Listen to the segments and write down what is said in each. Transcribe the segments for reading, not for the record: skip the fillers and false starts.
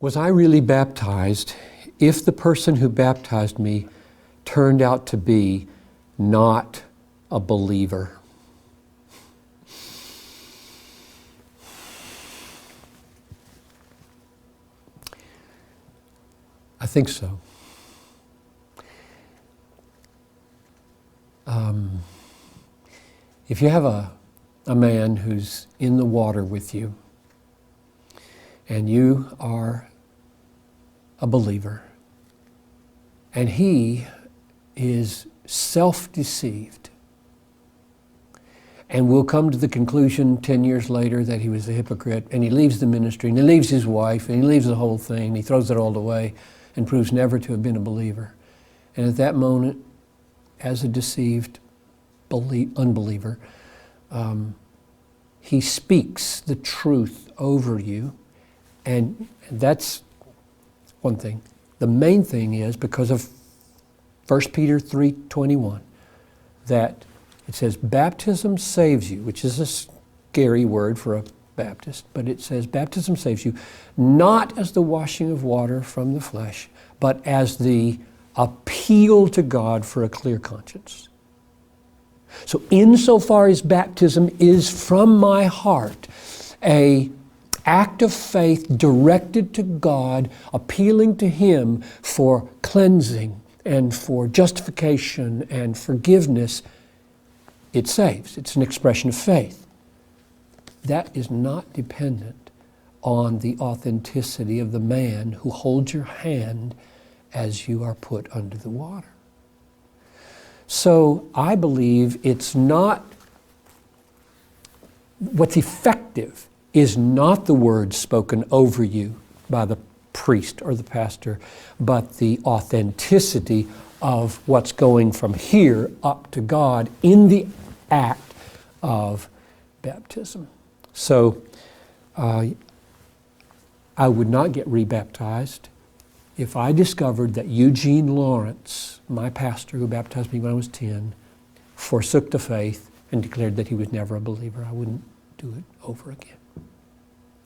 Was I really baptized if the person who baptized me turned out to be not a believer? I think so. If you have a man who's in the water with you, and you are a believer, and he is self-deceived, and will come to the conclusion 10 years later that he was a hypocrite, and he leaves the ministry, and he leaves his wife, and he leaves the whole thing, and he throws it all away, and proves never to have been a believer. And at that moment, as a deceived unbeliever, he speaks the truth over you, and that's one thing. The main thing is because of 1 Peter 3:21, that it says baptism saves you, which is a scary word for a Baptist, but it says baptism saves you, not as the washing of water from the flesh, but as the appeal to God for a clear conscience. So insofar as baptism is from my heart an act of faith directed to God, appealing to Him for cleansing and for justification and forgiveness, it saves. It's an expression of faith. That is not dependent on the authenticity of the man who holds your hand as you are put under the water. So I believe it's not, what's effective is not the words spoken over you by the priest or the pastor, but the authenticity of what's going from here up to God in the act of baptism. So I would not get rebaptized if I discovered that Eugene Lawrence, my pastor who baptized me when I was 10, forsook the faith and declared that he was never a believer. I wouldn't do it over again.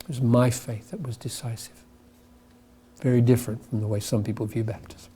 It was my faith that was decisive. Very different from the way some people view baptism.